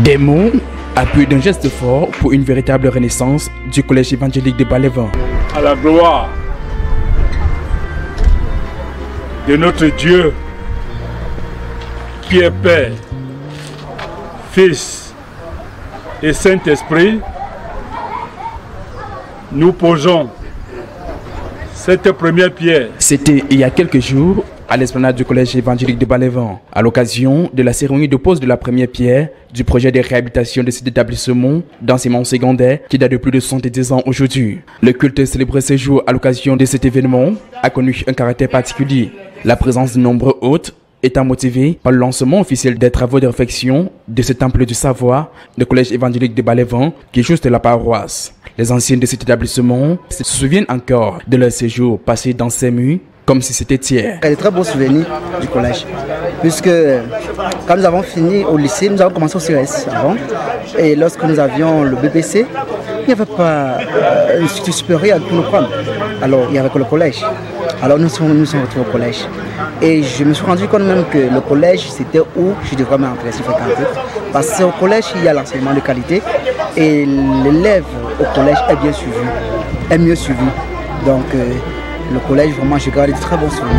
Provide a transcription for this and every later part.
Des mots, appui d'un geste fort pour une véritable renaissance du collège évangélique de Baléven. À la gloire de notre Dieu qui est Père, Fils et Saint-Esprit, nous posons cette première pierre. C'était il y a quelques jours à l'esplanade du collège évangélique de Baléven, à l'occasion de la cérémonie de pose de la première pierre du projet de réhabilitation de cet établissement d'enseignement secondaire qui date de plus de 70 ans aujourd'hui. Le culte célébré ce jour à l'occasion de cet événement a connu un caractère particulier. La présence de nombreux hôtes étant motivé par le lancement officiel des travaux de réfection de ce temple du savoir, le collège évangélique de Baléven, qui est juste la paroisse. Les anciens de cet établissement se souviennent encore de leur séjour passé dans ces murs, comme si c'était hier. Il y a de très beaux souvenirs du collège, puisque quand nous avons fini au lycée, nous avons commencé au CES avant, et lorsque nous avions le BBC, il n'y avait pas un institut supérieur pour nous prendre. Alors il y avait que le collège. Alors nous sommes retrouvés au collège. Et je me suis rendu compte même que le collège, c'était où je devrais m'intéresser, fréquenter. Parce qu'au collège, il y a l'enseignement de qualité et l'élève au collège est bien suivi, est mieux suivi. Donc le collège, vraiment, je garde de très bons souvenirs.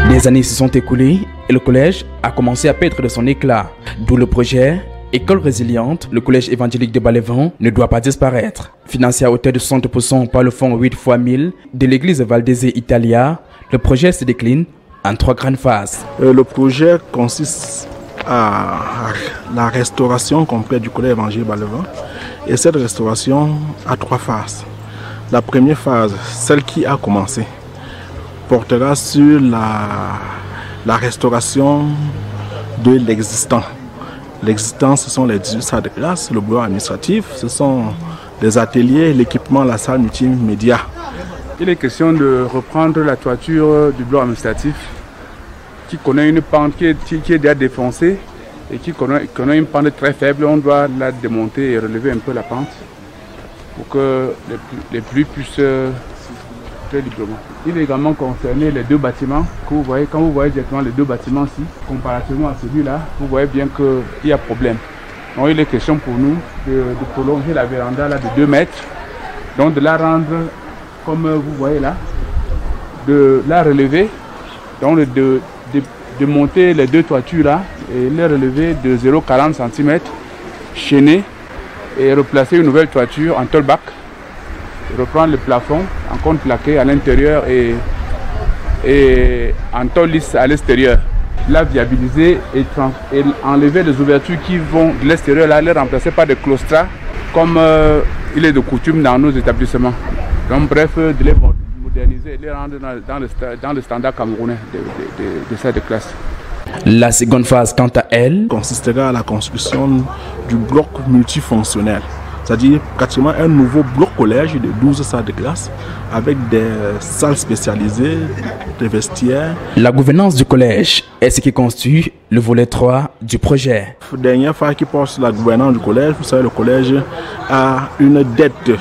Des années se sont écoulées et le collège a commencé à perdre de son éclat. D'où le projet École résiliente, le collège évangélique de Baléven ne doit pas disparaître. Financé à hauteur de 60% par le fonds 8 x 1000 de l'église Valdese Italia, le projet se décline en 3 grandes phases. Le projet consiste à la restauration complète du collège évangélique Baléven. Et cette restauration a 3 phases. La première phase, celle qui a commencé, portera sur la restauration de l'existant. L'existant, ce sont les 18 salles de classe, le bureau administratif, ce sont les ateliers, l'équipement, la salle multimédia. Il est question de reprendre la toiture du bureau administratif qui connaît une pente qui est déjà défoncée et qui connaît une pente très faible. On doit la démonter et relever un peu la pente pour que les pluies puissent très librement. Il est également concerné les 2 bâtiments que vous voyez. Quand vous voyez directement les 2 bâtiments-ci, comparativement à celui-là, vous voyez bien qu'il y a problème. Donc il est question pour nous de prolonger la véranda là, de 2 mètres, donc de la rendre comme vous voyez là, de la relever, donc de monter les 2 toitures là et les relever de 0,40 cm, chaîner et replacer une nouvelle toiture en tôle bac. Reprendre le plafond en contreplaqué à l'intérieur et en tôle lisse à l'extérieur. La viabiliser et enlever les ouvertures qui vont de l'extérieur, là, les remplacer par des claustras comme il est de coutume dans nos établissements. Donc bref, de les moderniser et les rendre dans le standard camerounais de salle de classe. La seconde phase, quant à elle, consistera à la construction du bloc multifonctionnel. C'est-à-dire pratiquement un nouveau bloc collège de 12 salles de classe avec des salles spécialisées, des vestiaires. La gouvernance du collège est ce qui constitue le volet 3 du projet. Dernière phase qui porte sur la gouvernance du collège, vous savez, le collège a une dette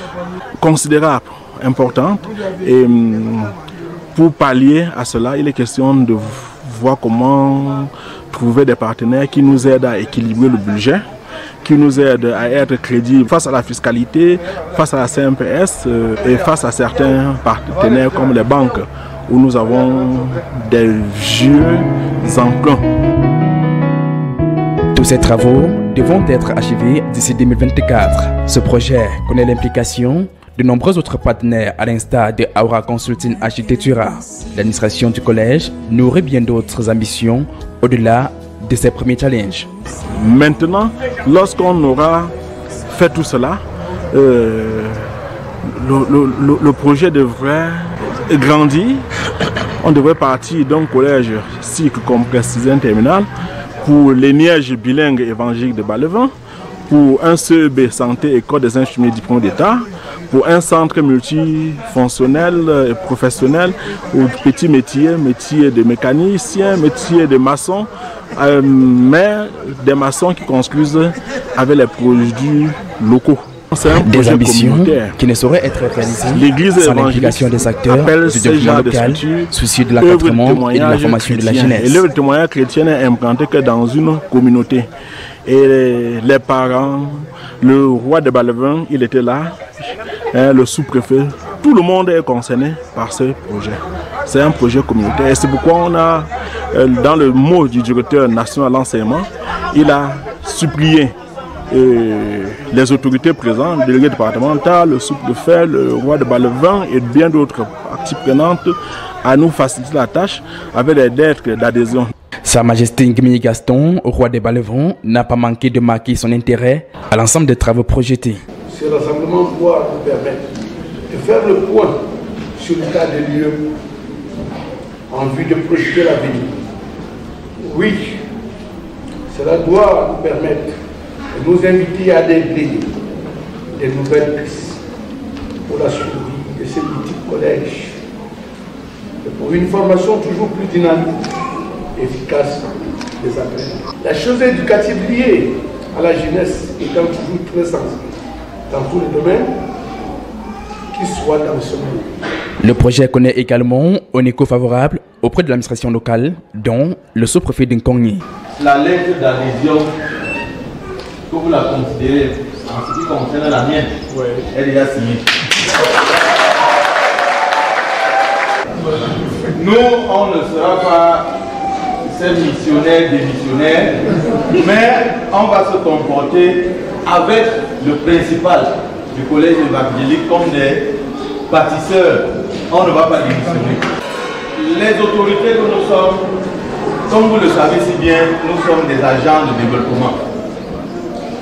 considérable, importante. Et pour pallier à cela, il est question de voir comment trouver des partenaires qui nous aident à équilibrer le budget, qui nous aide à être crédibles face à la fiscalité, face à la CNPS et face à certains partenaires comme les banques où nous avons des vieux emprunts. Tous ces travaux devront être achevés d'ici 2024. Ce projet connaît l'implication de nombreux autres partenaires à l'instar de Aura Consulting Architectura. L'administration du collège nourrit bien d'autres ambitions au-delà de ses premiers challenges. Maintenant, lorsqu'on aura fait tout cela, le projet devrait grandir. On devrait partir d'un collège cycle complexe 6e terminale pour l'ENIEJ bilingue évangélique de Baléven, pour un CEB santé école des infirmiers diplômés d'État, pour un centre multifonctionnel et professionnel aux petits métiers, métiers de mécanicien, métiers de maçon, mais des maçons qui construisent avec les produits locaux. Des ambitions qui ne sauraient être réalisées sans l'implication des acteurs du développement local, soucieux de l'accompagnement et de la formation de la jeunesse. L'œuvre de témoignage chrétien n'est implantée que dans une communauté. Et les parents, le roi de Balevin, il était là, le sous-préfet, tout le monde est concerné par ce projet. C'est un projet communautaire et c'est pourquoi on a, dans le mot du directeur national de l'enseignement, il a supplié les autorités présentes, le délégué départemental, le sous-préfet, le roi de Balevin et bien d'autres parties prenantes à nous faciliter la tâche avec des lettres d'adhésion. Sa Majesté Ngmi Gaston, roi des Balevons, n'a pas manqué de marquer son intérêt à l'ensemble des travaux projetés. Ce rassemblement doit nous permettre de faire le point sur l'état des lieux en vue de projeter l'avenir. Oui, cela doit nous permettre de nous inviter à développer des nouvelles pistes pour la survie de ces petits collèges et pour une formation toujours plus dynamique et efficace des apprenants. La chose éducative liée à la jeunesse étant toujours très sensible dans tous les domaines, qu'ils soient dans ce monde. Le projet connaît également un écho favorable auprès de l'administration locale, dont le sous-préfet d'Nkongni. La lettre d'adhésion, que vous la considérez en ce qui concerne la mienne, elle est déjà signée. Nous, on ne sera pas ces missionnaires, démissionnaires, mais on va se comporter avec le principal du collège évangélique comme des bâtisseurs. On ne va pas démissionner. Les autorités que nous sommes, comme vous le savez si bien, nous sommes des agents de développement.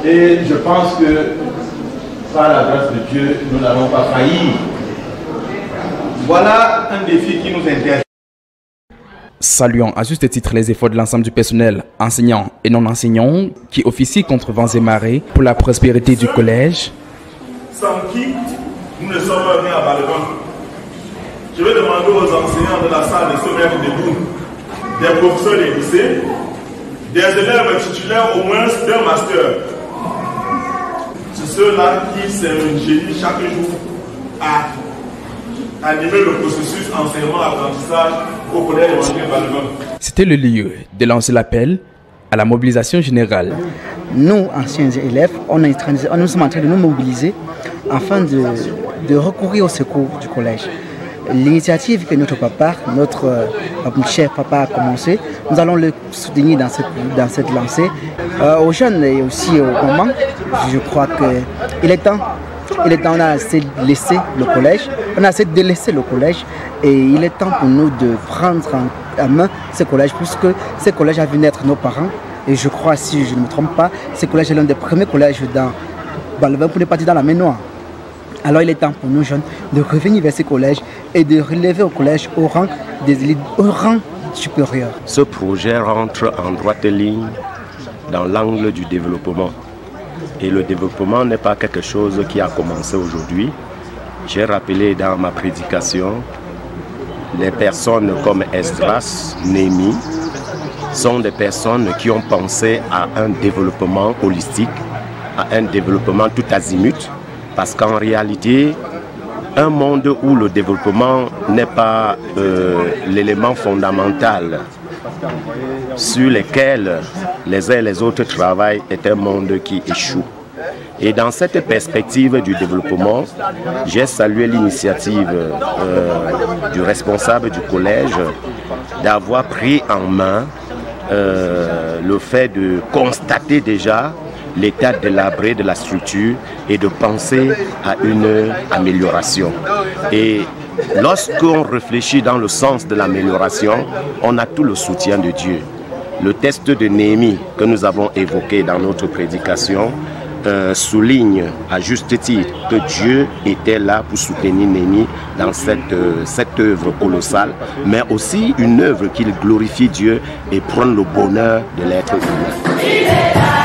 Et je pense que par la grâce de Dieu, nous n'allons pas faillir. Voilà un défi qui nous intéresse. Saluons à juste titre les efforts de l'ensemble du personnel, enseignants et non enseignants, qui officient contre vents et marées pour la prospérité du collège. Sans qui nous ne sommes rien à Balevin. Je vais demander aux enseignants de la salle de se mettre debout, des professeurs des lycées, des élèves titulaires au moins d'un master. C'est ceux-là qui s'ingénient chaque jour à animer le processus enseignement-apprentissage au collège évangélique Balevin. C'était le lieu de lancer l'appel à la mobilisation générale. Nous, anciens élèves, nous sommes en train de nous mobiliser afin de recourir au secours du collège. L'initiative que notre papa, notre cher papa a commencé, nous allons le soutenir dans cette lancée. Aux jeunes et aussi aux mamans, je crois qu'il est temps. On a assez laissé le collège, on a assez délaissé le collège et il est temps pour nous de prendre en main ce collège puisque ce collège a vu naître nos parents et je crois, si je ne me trompe pas, ce collège est l'un des premiers collèges dans Balevin pour ne pas dire dans la main noire. Alors il est temps pour nous jeunes de revenir vers ce collège et de relever au collège au rang supérieur. Ce projet rentre en droite ligne dans l'angle du développement. Et le développement n'est pas quelque chose qui a commencé aujourd'hui. J'ai rappelé dans ma prédication, les personnes comme Esdras, Néhémie, sont des personnes qui ont pensé à un développement holistique, à un développement tout azimut, parce qu'en réalité, un monde où le développement n'est pas l'élément fondamental sur lesquels les uns et les autres travaillent est un monde qui échoue. Et dans cette perspective du développement, j'ai salué l'initiative du responsable du collège d'avoir pris en main le fait de constater déjà l'état délabré de la structure et de penser à une amélioration. Et lorsqu'on réfléchit dans le sens de l'amélioration, on a tout le soutien de Dieu. Le texte de Néhémie que nous avons évoqué dans notre prédication souligne à juste titre que Dieu était là pour soutenir Néhémie dans cette œuvre colossale, mais aussi une œuvre qui glorifie Dieu et prône le bonheur de l'être humain.